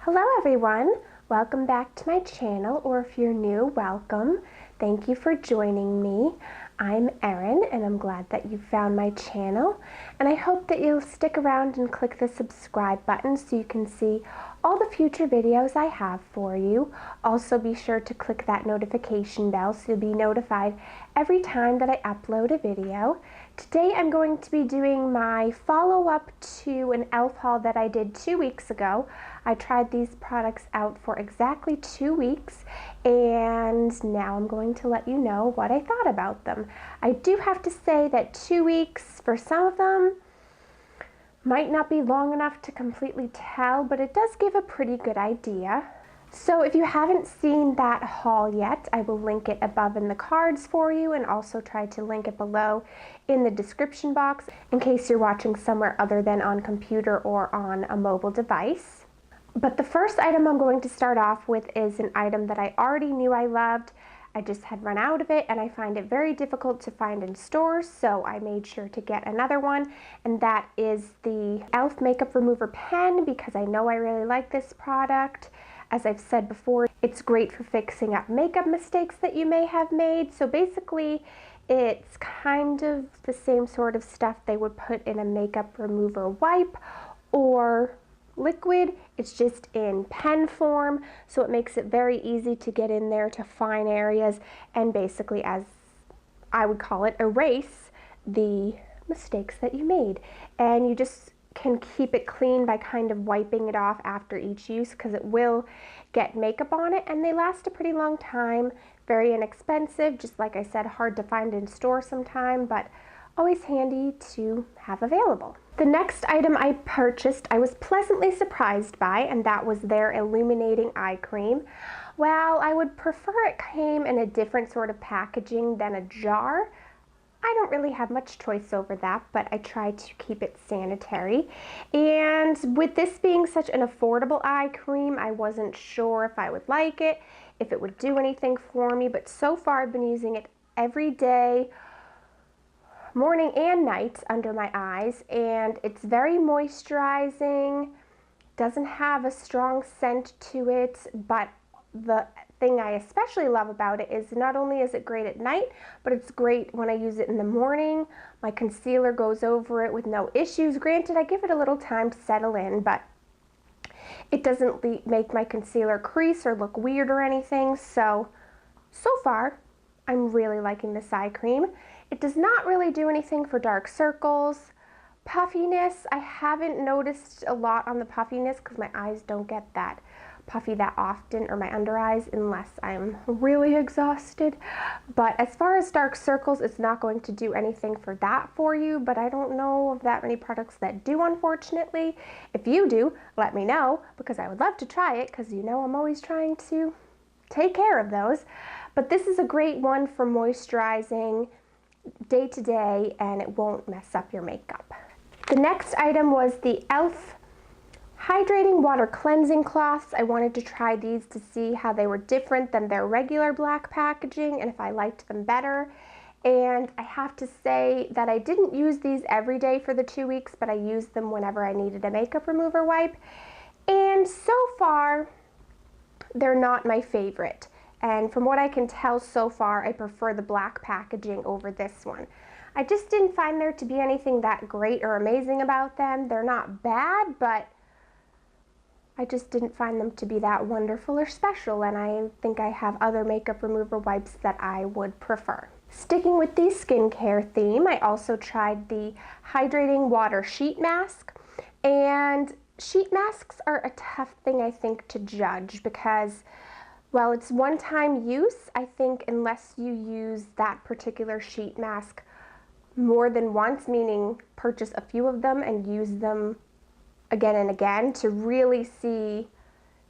Hello everyone, welcome back to my channel, or if you're new, welcome. Thank you for joining me. I'm Erin and I'm glad that you found my channel, and I hope that you'll stick around and click the subscribe button so you can see all the future videos I have for you. Also be sure to click that notification bell so you'll be notified every time that I upload a video. Today I'm going to be doing my follow-up to an e.l.f. haul that I did 2 weeks ago. I tried these products out for exactly 2 weeks, and now I'm going to let you know what I thought about them. I do have to say that 2 weeks for some of them might not be long enough to completely tell, but it does give a pretty good idea. So if you haven't seen that haul yet, I will link it above in the cards for you, and also try to link it below in the description box in case you're watching somewhere other than on computer or on a mobile device. But the first item I'm going to start off with is an item that I already knew I loved. I just had run out of it, and I find it very difficult to find in stores, so I made sure to get another one, and that is the e.l.f. makeup remover pen, because I know I really like this product. As I've said before, it's great for fixing up makeup mistakes that you may have made. So basically, it's kind of the same sort of stuff they would put in a makeup remover wipe or liquid. It's just in pen form, so it makes it very easy to get in there to fine areas and basically, as I would call it, erase the mistakes that you made. And you just can keep it clean by kind of wiping it off after each use, because it will get makeup on it, and they last a pretty long time. Very inexpensive, just like I said, hard to find in store sometime, but always handy to have available. The next item I purchased, I was pleasantly surprised by, and that was their illuminating eye cream. While I would prefer it came in a different sort of packaging than a jar, I don't really have much choice over that, but I try to keep it sanitary. And with this being such an affordable eye cream, I wasn't sure if I would like it, if it would do anything for me, but so far I've been using it every day, morning and night, under my eyes, and it's very moisturizing. Doesn't have a strong scent to it, but the thing I especially love about it is not only is it great at night, but it's great when I use it in the morning. My concealer goes over it with no issues. Granted, I give it a little time to settle in, but it doesn't make my concealer crease or look weird or anything. So far, I'm really liking this eye cream. It does not really do anything for dark circles. Puffiness, I haven't noticed a lot on the puffiness because my eyes don't get that puffy that often, or my under eyes, unless I'm really exhausted. But as far as dark circles, it's not going to do anything for that for you, but I don't know of that many products that do, unfortunately. If you do, let me know, because I would love to try it, because you know I'm always trying to take care of those. But this is a great one for moisturizing day to day, and it won't mess up your makeup. The next item was the e.l.f. Hydrating Water Cleansing Cloths. I wanted to try these to see how they were different than their regular black packaging and if I liked them better. And I have to say that I didn't use these every day for the 2 weeks, but I used them whenever I needed a makeup remover wipe. And so far, they're not my favorite. And from what I can tell so far, I prefer the black packaging over this one. I just didn't find there to be anything that great or amazing about them. They're not bad, but I just didn't find them to be that wonderful or special, and I think I have other makeup remover wipes that I would prefer. Sticking with the skincare theme, I also tried the Hydrating Water Sheet Mask, and sheet masks are a tough thing, I think, to judge, because well, it's one-time use. I think unless you use that particular sheet mask more than once, meaning purchase a few of them and use them again and again to really see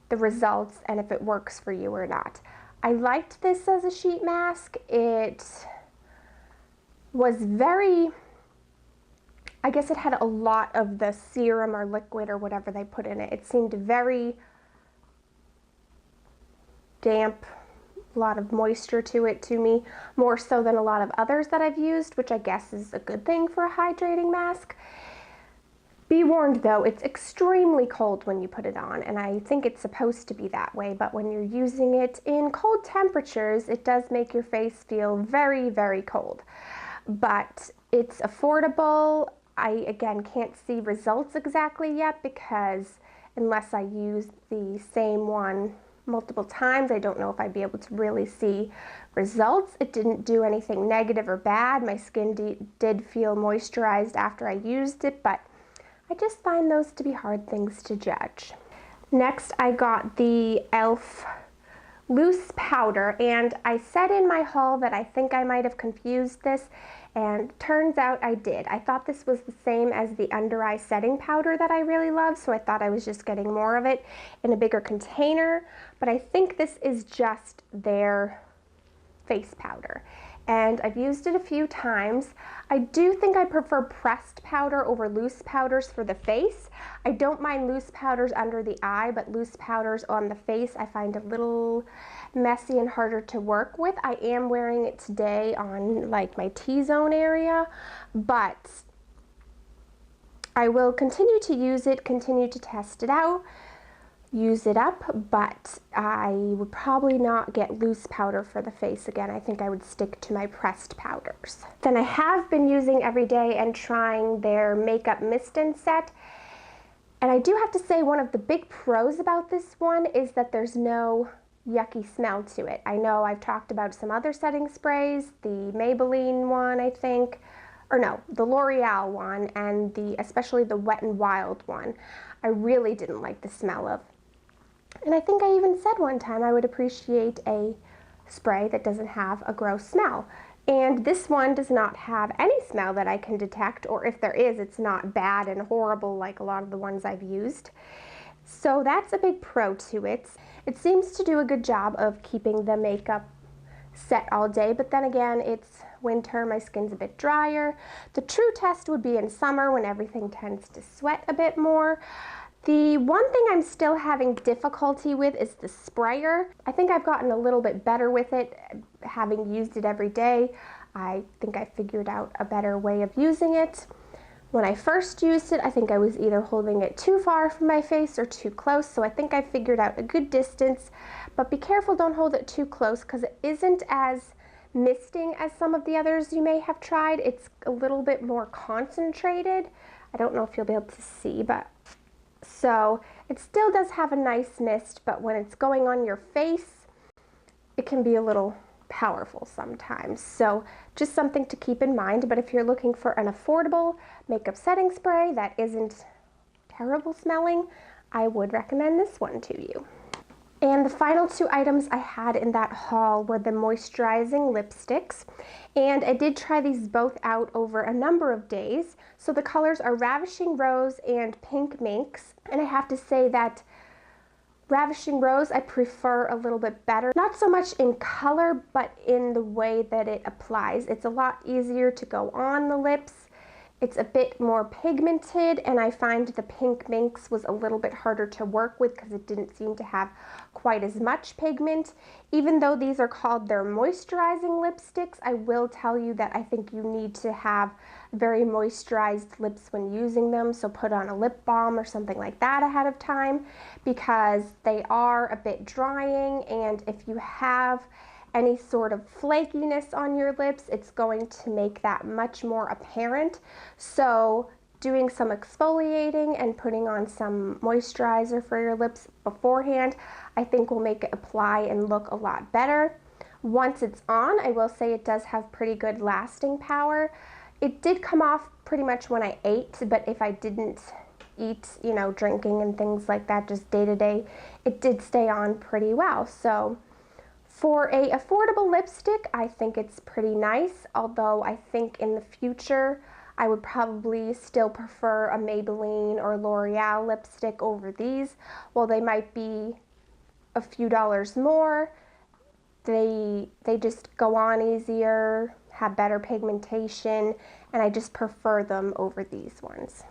the results and if it works for you or not. I liked this as a sheet mask. It was very, I guess it had a lot of the serum or liquid or whatever they put in it. It seemed very damp, a lot of moisture to it to me, more so than a lot of others that I've used, which I guess is a good thing for a hydrating mask. Be warned though, it's extremely cold when you put it on, and I think it's supposed to be that way, but when you're using it in cold temperatures, it does make your face feel very, very cold. But it's affordable. I, again, can't see results exactly yet because unless I use the same one multiple times, I don't know if I'd be able to really see results. It didn't do anything negative or bad. My skin did feel moisturized after I used it, but I just find those to be hard things to judge. Next, I got the e.l.f. loose powder, and I said in my haul that I think I might have confused this, and turns out I did. I thought this was the same as the under eye setting powder that I really love, so I thought I was just getting more of it in a bigger container, but I think this is just their face powder. And I've used it a few times. I do think I prefer pressed powder over loose powders for the face. I don't mind loose powders under the eye, but loose powders on the face I find a little messy and harder to work with. I am wearing it today on like my T-zone area, but I will continue to use it, continue to test it out, use it up, but I would probably not get loose powder for the face again. I think I would stick to my pressed powders. Then I have been using every day and trying their makeup mist and set. And I do have to say one of the big pros about this one is that there's no yucky smell to it. I know I've talked about some other setting sprays, the Maybelline one, I think, or no, the L'Oreal one, and especially the Wet n Wild one. I really didn't like the smell of. And I think I even said one time I would appreciate a spray that doesn't have a gross smell. And this one does not have any smell that I can detect, or if there is, it's not bad and horrible like a lot of the ones I've used. So that's a big pro to it. It seems to do a good job of keeping the makeup set all day, but then again, it's winter, my skin's a bit drier. The true test would be in summer when everything tends to sweat a bit more. The one thing I'm still having difficulty with is the sprayer. I think I've gotten a little bit better with it, having used it every day. I think I figured out a better way of using it. When I first used it, I think I was either holding it too far from my face or too close, so I think I figured out a good distance. But be careful, don't hold it too close because it isn't as misting as some of the others you may have tried. It's a little bit more concentrated. I don't know if you'll be able to see, but so it still does have a nice mist, but when it's going on your face, it can be a little powerful sometimes. So just something to keep in mind. But if you're looking for an affordable makeup setting spray that isn't terrible smelling, I would recommend this one to you. And the final two items I had in that haul were the moisturizing lipsticks. And I did try these both out over a number of days. So the colors are Ravishing Rose and Pink Minx. And I have to say that Ravishing Rose I prefer a little bit better. Not so much in color, but in the way that it applies. It's a lot easier to go on the lips. It's a bit more pigmented, and I find the Pink Minx was a little bit harder to work with because it didn't seem to have quite as much pigment. Even though these are called their moisturizing lipsticks, I will tell you that I think you need to have very moisturized lips when using them, so put on a lip balm or something like that ahead of time because they are a bit drying, and if you have any sort of flakiness on your lips, it's going to make that much more apparent. So doing some exfoliating and putting on some moisturizer for your lips beforehand, I think will make it apply and look a lot better. Once it's on, I will say it does have pretty good lasting power. It did come off pretty much when I ate, but if I didn't eat, you know, drinking and things like that, just day to day, it did stay on pretty well. So for a affordable lipstick, I think it's pretty nice, although I think in the future I would probably still prefer a Maybelline or L'Oreal lipstick over these. While they might be a few dollars more, they just go on easier, have better pigmentation, and I just prefer them over these ones.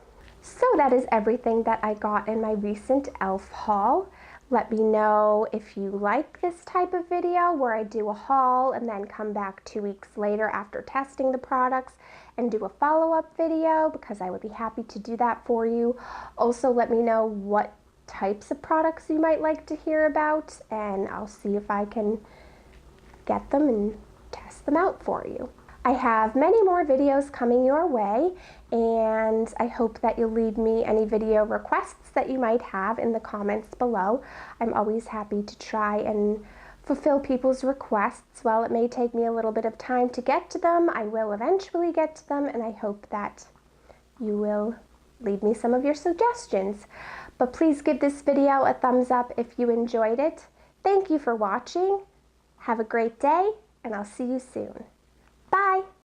So that is everything that I got in my recent e.l.f. haul. Let me know if you like this type of video where I do a haul and then come back 2 weeks later after testing the products and do a follow-up video because I would be happy to do that for you. Also, let me know what types of products you might like to hear about, and I'll see if I can get them and test them out for you. I have many more videos coming your way, and I hope that you'll leave me any video requests that you might have in the comments below. I'm always happy to try and fulfill people's requests. While it may take me a little bit of time to get to them, I will eventually get to them, and I hope that you will leave me some of your suggestions. But please give this video a thumbs up if you enjoyed it. Thank you for watching. Have a great day, and I'll see you soon. Bye!